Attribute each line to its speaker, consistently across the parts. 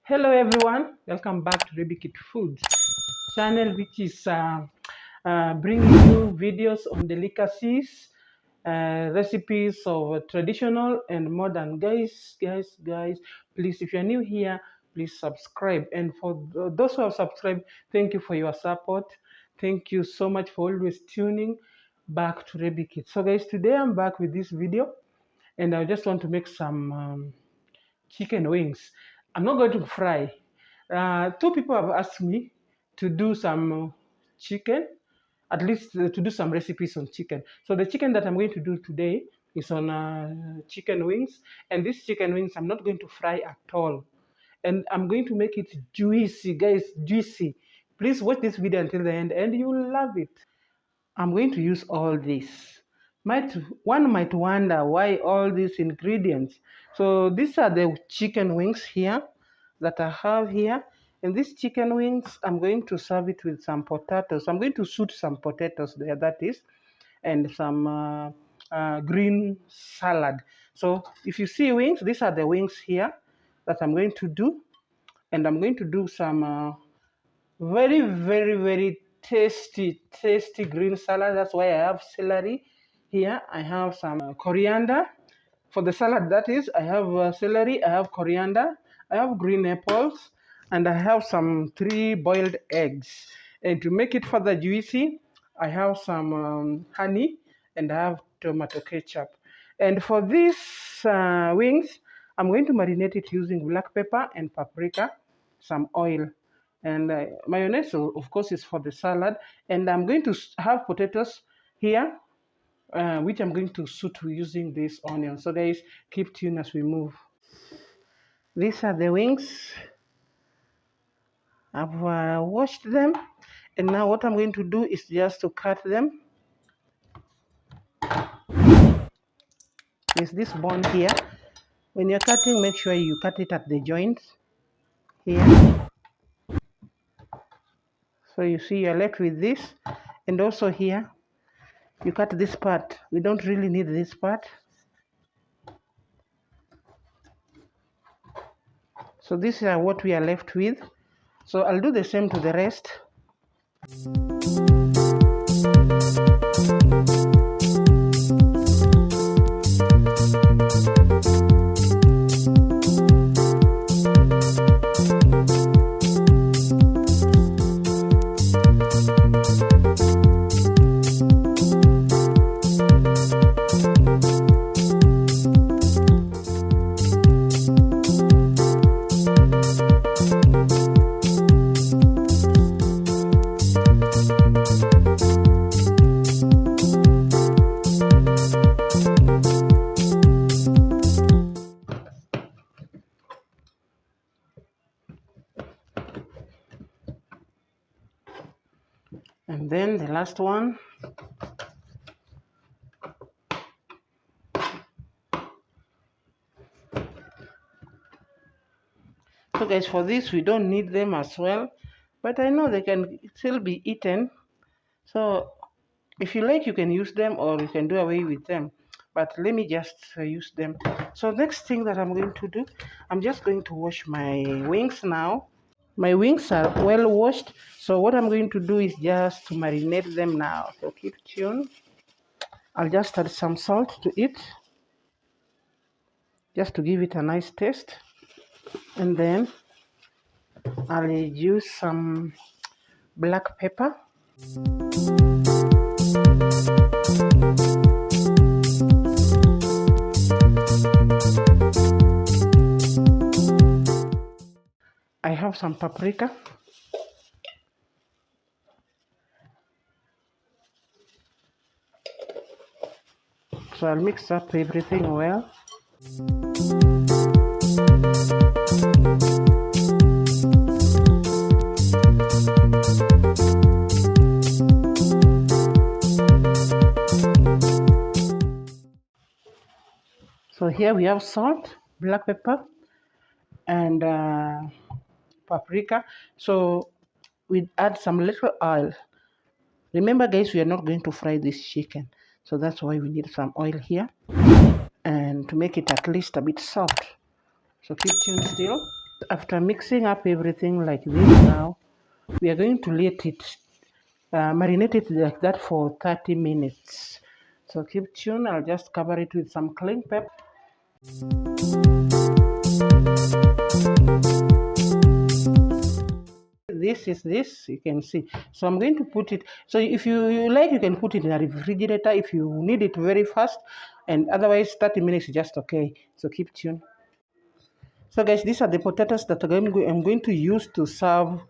Speaker 1: Hello everyone, welcome back to Rebikit Foods channel, which is bringing you videos on delicacies, recipes of traditional and modern. Guys, please, if you're new here, please subscribe. And for those who have subscribed, thank you for your support. Thank you so much for always tuning back to Rebikit. So guys, today I'm back with this video, and I just want to make some chicken wings. I'm not going to fry. Two people have asked me to do some chicken, at least to do some recipes on chicken. So the chicken that I'm going to do today is on chicken wings. And these chicken wings, I'm not going to fry at all. And I'm going to make it juicy, guys, juicy. Please watch this video until the end and you will love it. I'm going to use all this. One might wonder why all these ingredients. So these are the chicken wings here that I have here. And these chicken wings, I'm going to serve it with some potatoes. I'm going to shoot some potatoes there, that is, and some green salad. So if you see wings, these are the wings here that I'm going to do. And I'm going to do some very tasty green salad. That's why I have celery here. I have some coriander for the salad, that is. I have celery, I have coriander, I have green apples, and I have some 3 boiled eggs. And to make it further juicy, I have some honey, and I have tomato ketchup. And for these wings, I'm going to marinate it using black pepper and paprika, some oil, and mayonnaise, of course, is for the salad. And I'm going to have potatoes here, which I'm going to shoot using this onion. So guys, keep tuned as we move. These are the wings. I've washed them, and now what I'm going to do is just to cut them. There's this bone here. When you're cutting, make sure you cut it at the joints here. So you see you're left with this, and also here you cut this part. We don't really need this part. So this is what we are left with. So I'll do the same to the rest. And then the last one. So guys, for this we don't need them as well, but I know they can still be eaten. So if you like, you can use them, or you can do away with them, but let me just use them. So next thing that I'm going to do, I'm just going to wash my wings now. My wings are well washed, so what I'm going to do is just to marinate them now. So keep tuned. I'll just add some salt to it, just to give it a nice taste. And then I'll use some black pepper. I have some paprika. So I'll mix up everything well. So here we have salt, black pepper, and paprika. So we add some little oil. Remember guys, we are not going to fry this chicken, so that's why we need some oil here, and to make it at least a bit soft. So keep tuned still. After mixing up everything like this, now we are going to let it marinate it like that for 30 minutes. So keep tuned. I'll just cover it with some cling pepper. This you can see. So I'm going to put it. So if you like, you can put it in a refrigerator if you need it very fast, and otherwise 30 minutes is just okay. So keep tuned. So guys, these are the potatoes that I'm going to use to serve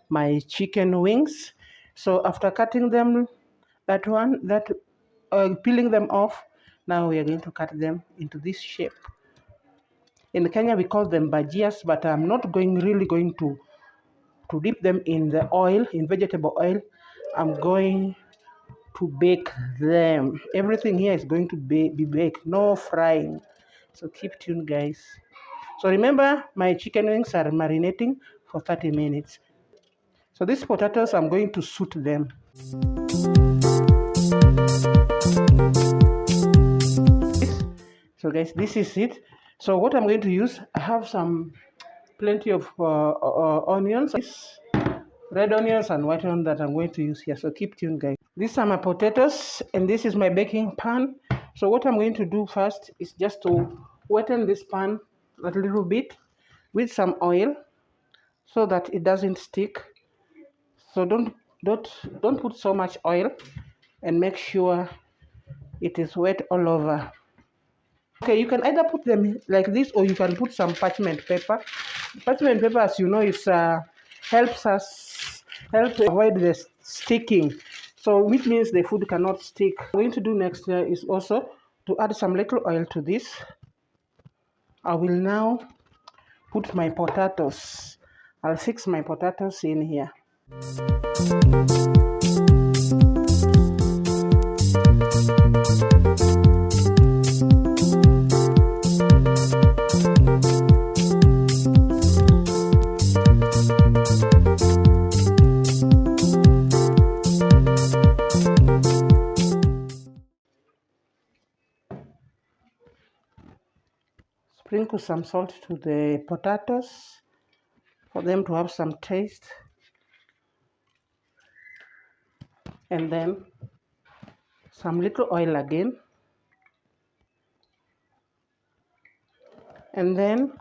Speaker 1: my chicken wings. So after cutting them, peeling them off, now we are going to cut them into this shape. In Kenya, we call them bajias, but I'm not really going to dip them in the oil, in vegetable oil. I'm going to bake them. Everything here is going to be baked, no frying. So keep tuned, guys. So remember, my chicken wings are marinating for 30 minutes. So these potatoes, I'm going to suit them. So guys, this is it. So what I'm going to use, I have plenty of onions, red onions and white onions that I'm going to use here. So keep tuned, guys. These are my potatoes and this is my baking pan. So what I'm going to do first is just to weten this pan a little bit with some oil so that it doesn't stick. So don't put so much oil, and make sure it is wet all over. Okay, you can either put them like this or you can put some parchment paper. Parchment paper, as you know, is help to avoid the sticking. So which means the food cannot stick. What I'm going to do next here is also to add some little oil to this. I will now put my potatoes. I'll fix my potatoes in here. Sprinkle some salt to the potatoes for them to have some taste. And then some little oil again. And then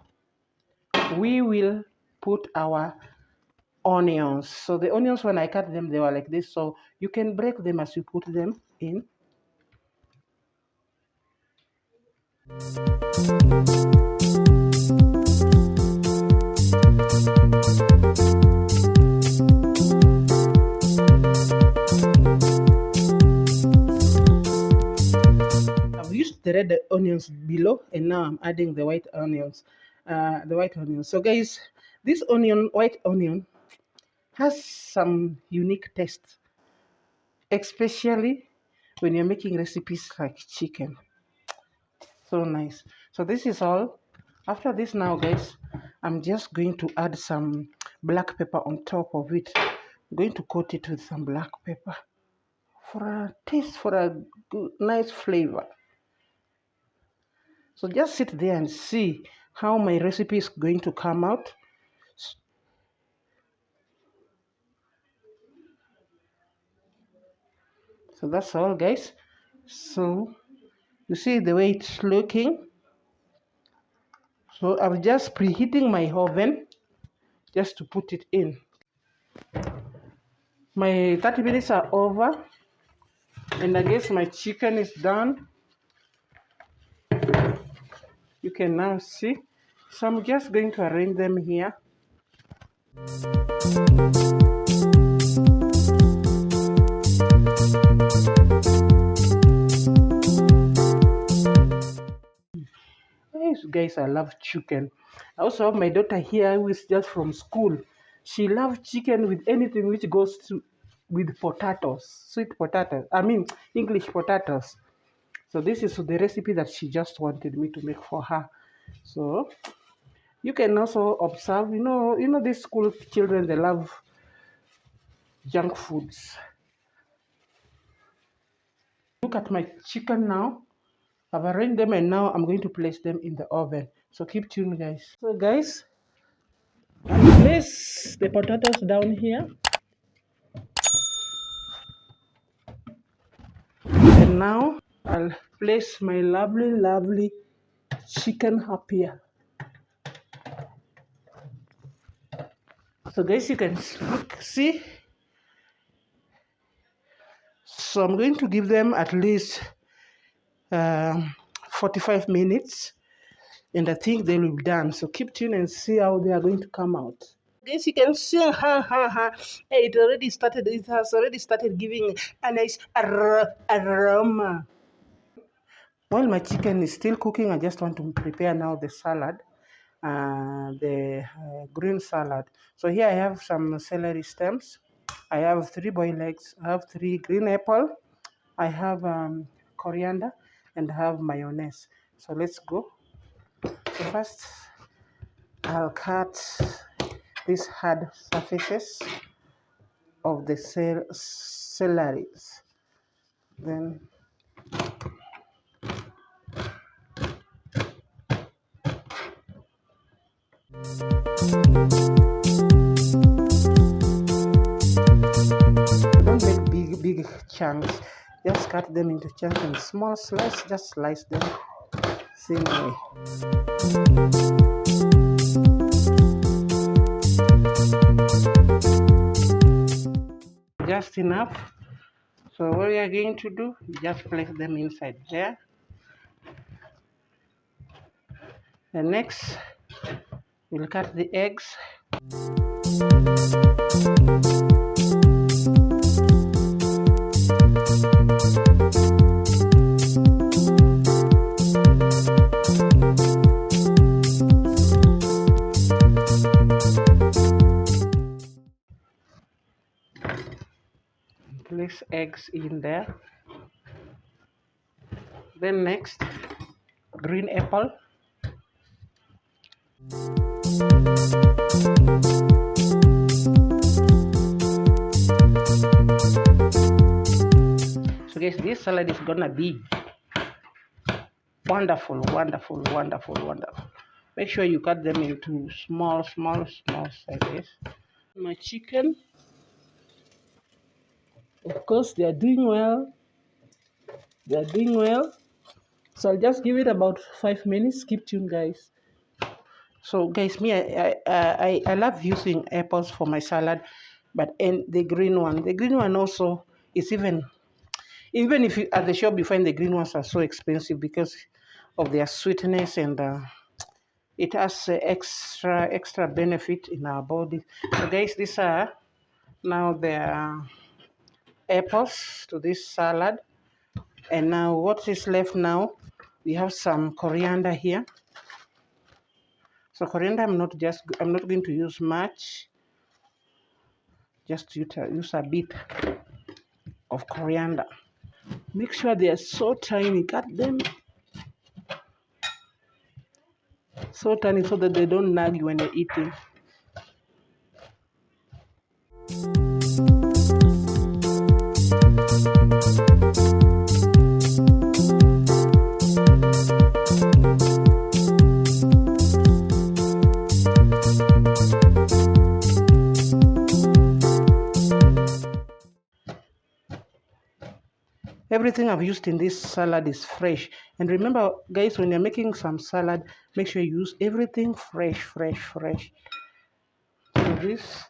Speaker 1: we will put our onions. So the onions, when I cut them, they were like this. So you can break them as you put them in. I've used the red onions below, and now I'm adding the white onions. So guys, this white onion, has some unique taste, especially when you're making recipes like chicken. So nice. So this is all. After this now, guys, I'm just going to add some black pepper on top of it. I'm going to coat it with some black pepper for a taste, for a good, nice flavor. So just sit there and see how my recipe is going to come out. So that's all, guys. So you see the way it's looking. So I'm just preheating my oven just to put it in. My 30 minutes are over, and I guess my chicken is done. You can now see. So I'm just going to arrange them here. Guys, I love chicken. I also have my daughter here who is just from school. She loves chicken with anything which goes with potatoes, sweet potatoes. I mean, English potatoes. So this is the recipe that she just wanted me to make for her. So you can also observe, these school children, they love junk foods. Look at my chicken now. I've arranged them and now I'm going to place them in the oven. So keep tuned, guys. So guys, I'll place the potatoes down here. And now I'll place my lovely chicken up here. So guys, you can see. So I'm going to give them at least 45 minutes, and I think they will be done. So keep tuned and see how they are going to come out. Guys, you can see it already started. It has already started giving a nice aroma. While my chicken is still cooking, I just want to prepare now the salad, the green salad. So here I have some celery stems. I have 3 boiled eggs. I have 3 green apple. I have coriander, and I have mayonnaise. So let's go. So first, I'll cut these hard surfaces of the celery. Then don't make big chunks. Just cut them into chunks and small slices. Just slice them same way. Just enough. So what we are going to do, just place them inside there. And next, we'll cut the eggs. Place eggs in there. Then next, green apple. So guys, this salad is gonna be wonderful. Make sure you cut them into small sizes. My chicken, of course, they are doing well. So I'll just give it about 5 minutes. Keep tuned, guys. So guys, me, I love using apples for my salad, but and the green one also is even if you, at the shop you find the green ones are so expensive because of their sweetness, and it has extra benefit in our body. So guys, these are now the apples to this salad. And now what is left now, we have some coriander here. So coriander, I'm not going to use much, just use a bit of coriander. Make sure they are so tiny, cut them so tiny so that they don't nag you when you're eating. Everything I've used in this salad is fresh. And remember, guys, when you're making some salad, make sure you use everything fresh. So this,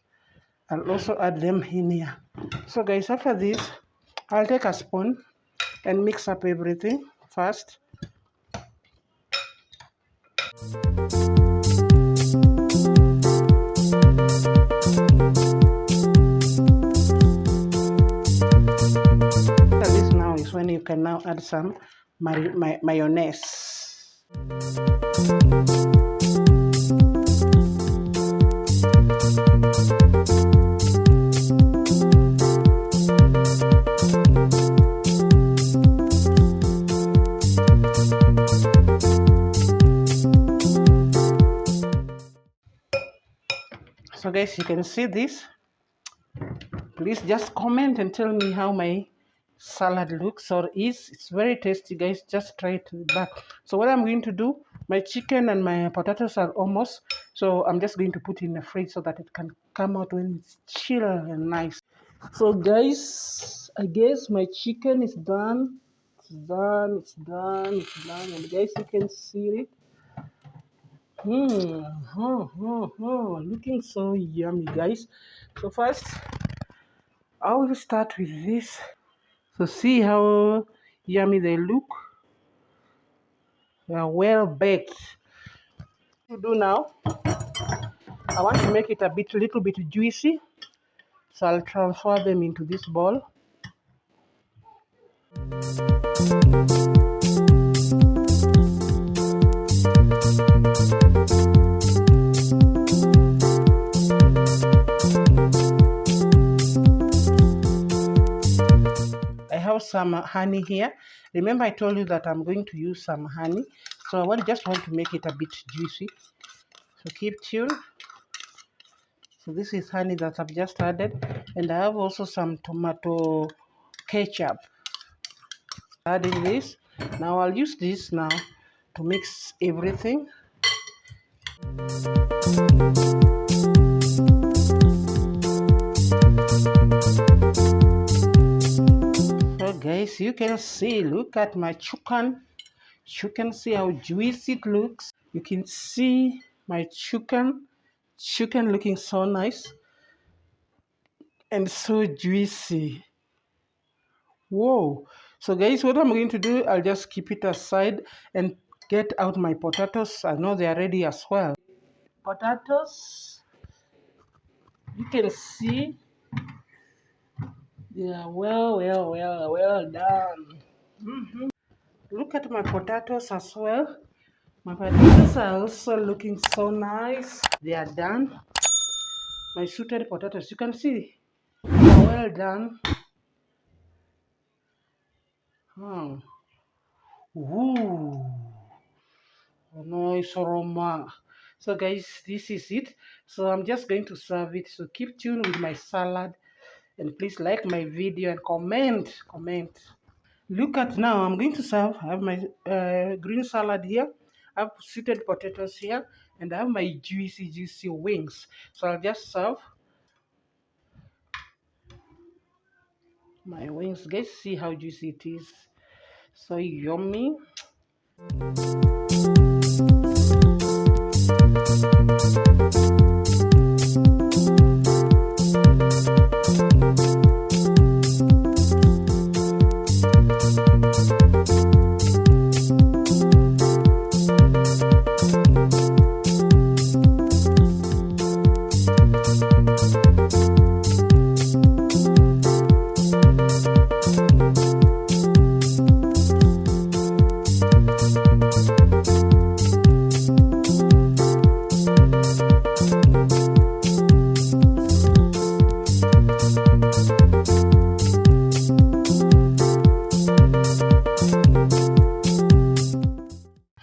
Speaker 1: I'll also add them in here. So guys, after this, I'll take a spoon and mix up everything first. This now is when you can now add some mayonnaise. So guys, you can see this. Please just comment and tell me how my salad looks or is. It's very tasty, guys. Just try it back. So what I'm going to do, My chicken and my potatoes are almost, so I'm just going to put in the fridge so that it can come out when it's chill and nice. So guys, I guess my chicken is done. It's done, it's done, it's done. And guys, you can see it. Looking so yummy, guys. So first, I will start with this. So see how yummy they look. They are well baked. To do now, I want to make it little bit juicy. So I'll transfer them into this bowl. I have some honey here. Remember I told you that I'm going to use some honey. So I just want to make it a bit juicy. So keep tuned. So this is honey that I've just added. And I have also some tomato ketchup. Adding this. Now I'll use this now to mix everything. So guys, you can see, look at my chicken. You can see how juicy it looks. You can see my chicken looking so nice and so juicy. Whoa. So guys, what I'm going to do, I'll just keep it aside and get out my potatoes. I know they are ready as well. Potatoes, you can see they are well done. Look at my potatoes as well. My potatoes are also looking so nice. They are done. My sweetened potatoes, you can see they are well done. Ooh, nice aroma. So guys, this is it. So I'm just going to serve it. So keep tuned with my salad, and please like my video and comment. Look at now, I'm going to serve. I have my green salad here. I have sweetened potatoes here, and I have my juicy wings. So I'll just serve my wings. Guys, see how juicy it is. So yummy.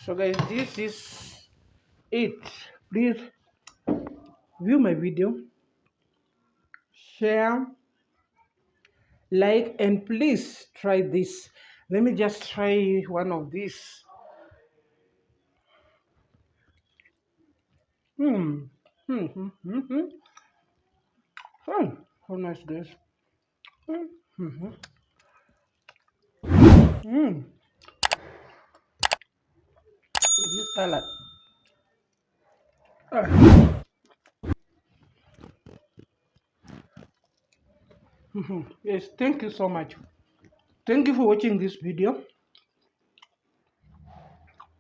Speaker 1: So guys, this is it. Please view my video, share, like, and please try this. Let me just try one of these. How nice, guys. This salad. Yes, thank you so much. Thank you for watching this video.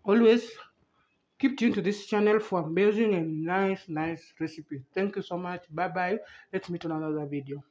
Speaker 1: Always keep tuned to this channel for amazing and nice recipes. Thank you so much. Bye bye. Let's meet on another video.